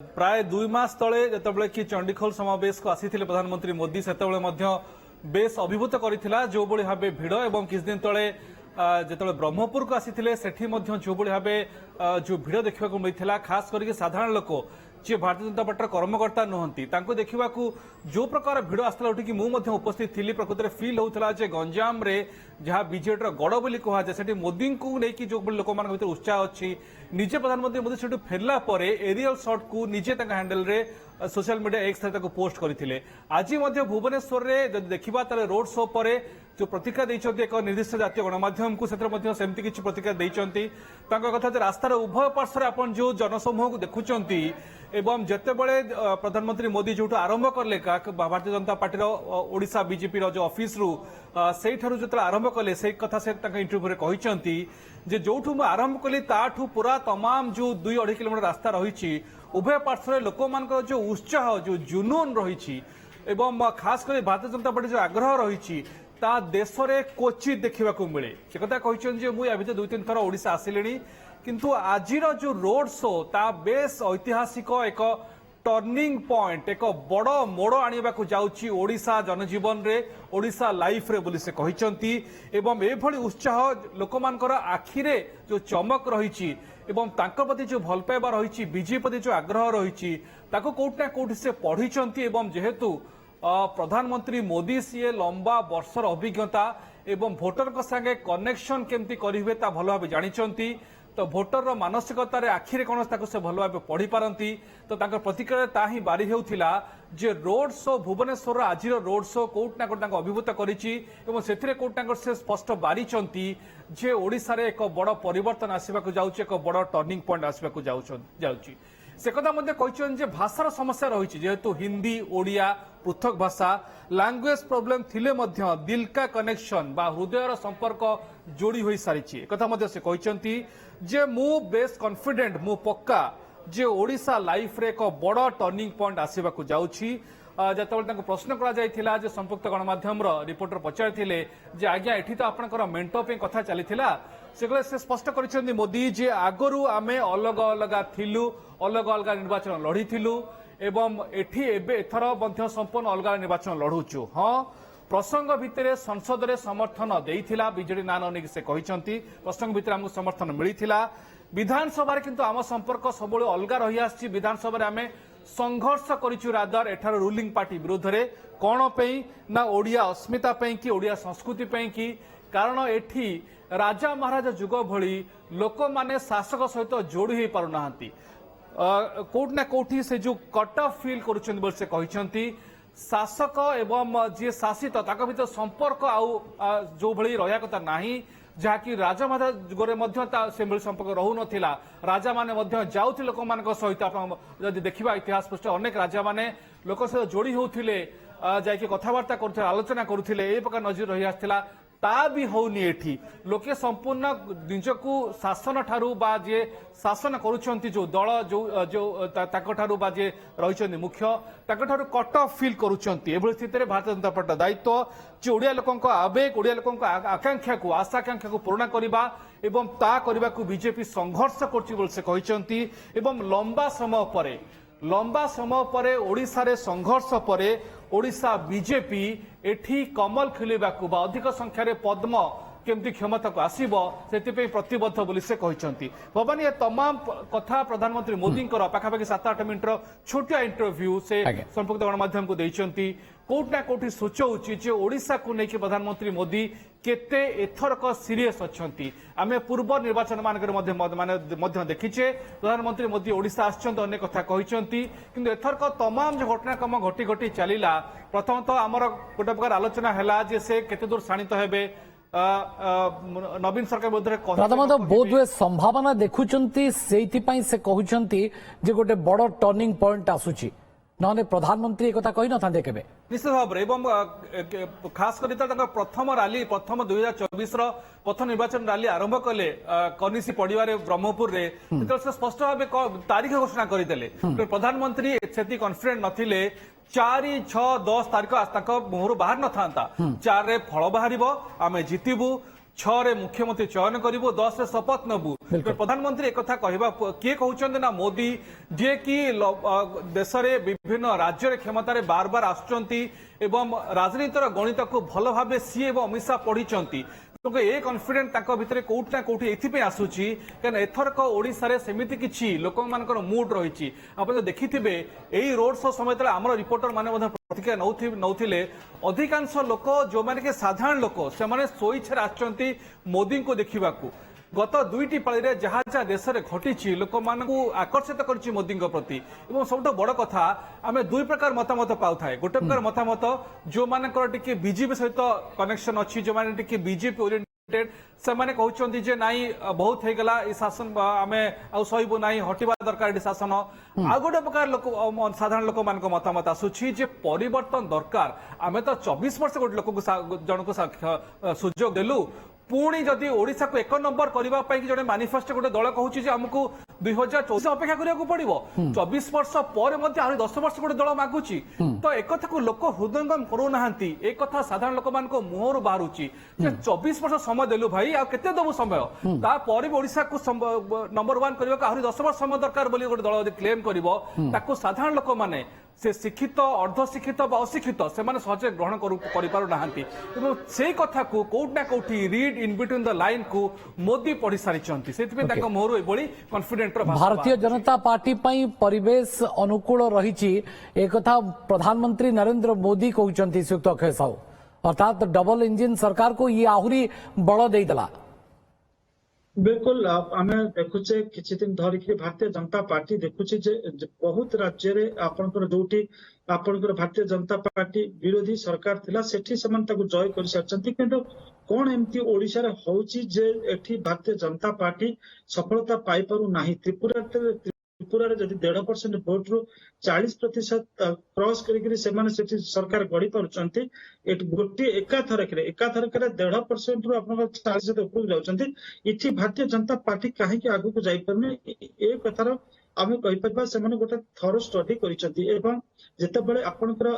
प्राय 2 मास तले जिते कि चंडीखोल समावेश को आसी प्रधानमंत्री मोदी से बेस अभिभूत करथिला जो बड़ी भाव भिड़ एवं किछ दिन तले जिते ब्रह्मपुर को आसी सेठी जो बड़ी भाव जो भिड़ देखा मिलता खास करके साधारण लोक जी भारतीय जनता पार्टी कर्मकर्ता नुहंती देखा जो प्रकार भिड़ आसला उठिकी मुझे उपस्थित थी प्रकृत में फिल होता है गंजाम रे जहाँ बीजेडी गड़ बोली कहुए से मोदी को लेकिन जो लोक भर उत्साह अच्छी निजे प्रधानमंत्री मोदी से फेरला एरियल शॉट को निजे हैंडल रे सोशल मीडिया एक्स पोस्ट करते आज भुवनेश्वर में देखा रोड शो पर जो प्रतिक्रिया देते एक निर्दिष्ट जातीय गणमाध्यम को सेमती किसी प्रतिक्रिया देते कथा रास्तार उभय पार्श्वर आप जो जनसमूह को देखुंत एवं जितेबले प्रधानमंत्री मोदी जो आरंभ कले भारतीय जनता पार्टी ओडिशा बीजेपी जो ऑफिस रु से जो आरंभ कले से कथा से इंटरव्यू कहते जे जो आरंभ कली ताठू पूरा तमाम जो 2-2.5 किलोमीटर रास्ता रही उभय पार्श्वर लोक मान जो उत्साह जो जुनून रही खास कर भारतीय जनता पार्टी जो आग्रह रही ता देश में क्वचित देखा मिले से कथा कहते मुझे 2-3 थर ओडिशा आसिली किंतु आजिर जो रोड शो ता बेस ऐतिहासिक एक टर्निंग पॉइंट एक बड़ मोड़ आने को जाउची ओडिशा जनजीवन रे ओडिशा लाइफ रे बोली से कहते एवं एभली उत्साह लोक मानकर आखिरे जो चमक रही एवं तांकर प्रति जो भल पाइबा रही बीजेपी प्रति जो आग्रह रही कोटना कोठी से पढ़ी एवं जेहेतु प्रधानमंत्री मोदी सी लंबा वर्षर अभिज्ञता एवं भोटर को संगे कनेक्शन केमती करेंगे ता भल भाव जानते तो भोटर मानसिकतार आखिरे कौन से भल भाव पढ़ी पारती तो प्रतिक्रिया ता ही बारी होता जे रोड शो भुवनेश्वर आज रोड शो कोटना कोट अभिभूत कर से स्पष्ट बारी जे ओडिशा रे एक बड़ परिवर्तन आसवाक जाउची एक बड़ टर्निंग पॉइंट आसवाक जाउची से कथा कहते भाषार समस्या रही जेहेतु हिंदी ओडिया पृथक भाषा लैंग्वेज प्रॉब्लम थिले मध्य दिल का कनेक्शन बा हृदयर संपर्क जोड़ी हो सारी कथा से कहते जे मु बेस कॉन्फिडेंट मु पक्का जे ओडिशा लाइफ रे एक बड़ टर्निंग पॉइंट आसवाक जाउची जिते प्रश्न कर संपुक्त गणमाध्यम रिपोर्टर पचारि आज्ञा एठी तो आपनकर मेंटो पे कथा चलीथिला से स्पष्ट कर मोदी जे आगरू आमे अलग अलग थिलु अलग अलग निर्वाचन लड़ीथिलु एवं एठी एथर मध्य संपूर्ण अलग निर्वाचन लड़ुचु हाँ प्रसंग भितर संसद में समर्थन देइथिला बीजेडी ना नहीं से कहते प्रसंग भितर आमको समर्थन मिलता विधानसभा किंतु आम संपर्क सब अलग रही आसी विधानसभा आम संघर्ष करिचु रादर एठार रूलिंग पार्टी विरोध में कौन पे ना ओडिया अस्मिता पे कि ओडिया संस्कृति पे कि कारण एठी राजा महाराजा जुग भली लोक माने शासक सहित जोड़ी हो पारना कोटना कोठी से जो कट ऑफ फील कर से कहते शासक एवं जी शासित भर संपर्क आउ जो भली रहा कथा नहीं जहाँकि राजा महाराज जुगरे से संपर्क रहू ना राजा माने जाउथि लोक मान सहित जदि देखा इतिहास पृष्ठ अनेक राजा माने लोक सहित जोड़ी होते जाकि कथबार्ता कर आलोचना करुले ए प्रकार नजर रही आसला ता भी होनी एठी लोके संपूर्ण निजकू शासन ठारू बा जे शासन करुछंती जो दल जो ताको ठारू बा जे रहिछंती मुख्य ताको ठारू कट ऑफ फील करुछंती एभली स्थिति रे भारतीय जनता पार्टी दायित्व जे ओडिया लोकंक आवेग ओडिया लोकंक आकांक्षा को आशाकांक्षा को पूर्ण करिबा एवं ता करिबा को बीजेपी संघर्ष करछि बोल से कहिछंती एवं लंबा समय पर ओडिशा रे संघर्ष पर ओडिशा बीजेपी एठी कमल खिलिबाकू बा अधिक संख्यार पद्म केमती क्षमता को आसीबो सेति प्रतिबद्ध बोली से कहते भवानी ये तमाम कथा प्रधानमंत्री मोदी पाखापाखि 7-8 मिनटर छोटिया इंटरव्यू से संपुक्त गणमाध्यम को देइचंती कोटना कोठी सूचौची जे ओडिशा को लेकिन प्रधानमंत्री मोदी केते एथरक सीरियस अच्छंती आमे पूर्व निर्वाचन मानकर देखीचे प्रधानमंत्री मोदी ओडिशा आछंत अनेक कथा कहिसंती किंतु एथरक तमाम जो घटनाक्रम घटी घटी चलीला प्रथमतः आमर गोटे प्रकार आलोचना हैला जे से केते दूर शाणित हेबे नवीन सरकार प्रथमतः बहुत हुए संभावना देखुंती से कहते जे गोटे बड़ टर्निंग पॉइंट आसुची ना प्रधानमंत्री एक कही न था केबे निश्चित भाव में खास कर प्रथम रैली प्रथम 2024 प्रथम निर्वाचन रैली आरंभ कले कनिसी पड़िवार ब्रह्मपुर में से स्पष्ट भाव तारीख घोषणा करदे प्रधानमंत्री से कन्फिडेंट नथिले 4, 6, 10 तारीख मुहर बाहर न था 4 रे फल बाहर आम जितबू रे मुख्यमंत्री चयन करू 10 रे शपथ नबू प्रधानमंत्री एक कहवा किए कहते ना मोदी जे कि देश में विभिन्न राज्य क्षमतार बार बार आसुंच एवं राजनीतिर गणित को भल भाव सी एवं अमित शाह पढ़ी ए कन्फिडेंट भितर कोठी ना कोठी एथि आसूची कहीं एथरक ओडिशा रे सेमिति किछि लोक मानकर मूड रही आप देखिथिबे एई रोड शो समय आम रिपोर्टर माने प्रतिक्रिया नौथिले अधिकांश लोक जो माने के साधारण लोक से माने सोइछर आछंती मोदी को देखिबाकू गत दुईटी पाली रे जहाँ जहाँ देश में घटी लोक मानू आकर्षित कर मोदी प्रति और सब बड़ कथा आम दुई प्रकार मतामत पाऊ थाए गोटे प्रकार मतामत जो मानकर टिके बीजेपी सहित कनेक्शन अच्छी जो माने टिके बीजेपी ओरिएंटेड से माने कहउछंती जे नाई बहुत हो गला ई शासन आमे आ सहिबो नाई हटिबा दरकार ई शासन आ गोटे प्रकार लोक साधारण लोक मान मतामत आसुछि जे परिवर्तन दरकार आमे तो 24 वर्ष गोटे लोक जन को सुजोग देलु पुणी जदि ओडिशा को 1 नंबर करने जड़े मानिफेस्टो गोटे दल कहूँ आमको 2024 अपेक्षा करा पड़ो 24 वर्ष पर 10 वर्ष गोटे दल मागुची तो एक को लोक हृदयंगम करूना एक साधारण लोक मान मुहर बाहर 24 वर्ष समय देलु भाई आते दबु समय तापर ओडिशा को नंबर 1 करने आहरी 10 वर्ष समय दरकार बोली गोटे दल क्लेम कर साधारण लोक मैंने से शिक्षित अर्धशिक्षित अशिक्षित से सहजे ग्रहण कर कथा को कोठना कोठी read in between the line को मोदी पढ़ी सारी से मोहर ये कॉन्फिडेंट भारतीय जनता पार्टी पई परिवेश अनुकूल रही एक कथा प्रधानमंत्री नरेंद्र मोदी कहते श्रीयुक्त अक्षय साहू अर्थात डबल इंजिन सरकार को ये आहरी बल देला बिल्कुल आम देखुचे किछि दिन धरिक भारतीय जनता पार्टी देखुचे जे बहुत राज्य रे आपनकर जोटी आपनकर भारतीय जनता पार्टी विरोधी सरकार थिला सेठी समान ताकु जय कर सारचंती किंतु कोन एमती ओडिसा रे होउची जे एठी भारतीय जनता पार्टी सफलता पाई पारु नाही त्रिपुरा रे जदि 1.5% भोट रु 40% क्रॉस करी सरकार गढ़ी पारुचंती गोटे एकाथरक 1.5% रु आपन 40% ऊपर जाउचंती इठी भारतीय जनता पार्टी काहे के आगु को जाई परने ए कथार आम कहीपर से गोटे थर स्टडी कर जितेबाला आपंकर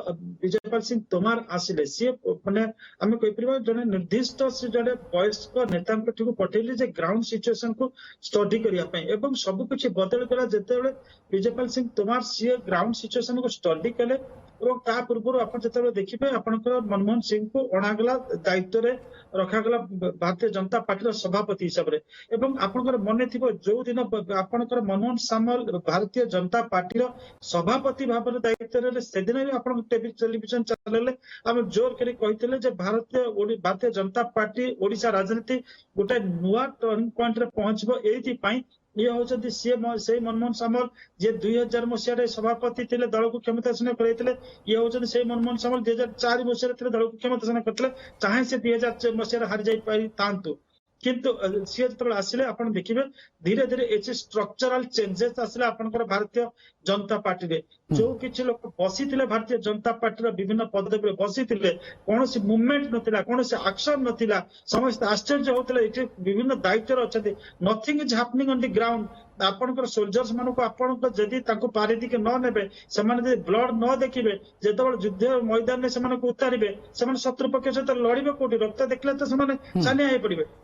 विजयपाल सिंह तोमार आसिले सी मैंने आम कहीपर जड़े निर्दिष्ट से जड़े वयस्क नेता पठेली जे ग्राउंड सिचुएशन को स्टडी करने सबकिछ बदल गला जिते विजयपाल सिंह तोमार सी ग्राउंड सिचुएशन को स्टडी कले और पूर्व आप जो देखिए आपंकर मनमोहन सिंह को अणागला दायित्व में रखागला भारतीय जनता पार्टी सभापति हिसाब से आपंकर मन थी जो दिन आपंकर मनमोहन सामल भारतीय जनता पार्टी सभापति भाव में दायित्व से दिन भी आप टेलीविजन चैनल आम जोर कर भारतीय जनता पार्टी ओडिशा राजनीति गोटे नुआ टर्निंग पॉइंट रे पहुंचबो एथि ये होचंती से मनमोहन सामल जे 2000 मसीह सभापति थे दल को क्षमतासीन करते ये होचंती से मनमोहन सामल 2004 मसीह दल को क्षमतासीन करते चाहे से 2000 मसीह हारि जाई पारि तांतु किंतु सी जो आसिले आप देखिए धीरे धीरे एचे स्ट्रक्चरल चेंजेस आसिले आपनकर भारतीय जनता पार्टी रे जो किछि लोक बसी थिले भारतीय जनता पार्टी रो विभिन्न पदवी रे बसी थिले कोनोसी मूवमेंट नथिला कोनोसी एक्शन नथिला समस्त आश्चर्य होतले एटे विभिन्न दायित्व रे अछथि nothing is happening on the ground आपनकर सोल्जर्स मानको आपनकर जदी ताको पारिदी के न नेबे समान जदी ब्लड न देखिबे जेतबेल युद्ध मैदान में समान को उतारिबे समान शत्रु पक्ष सहित लड़िबे कोठी रक्त देखले तो समान छानिया हे पड़िबे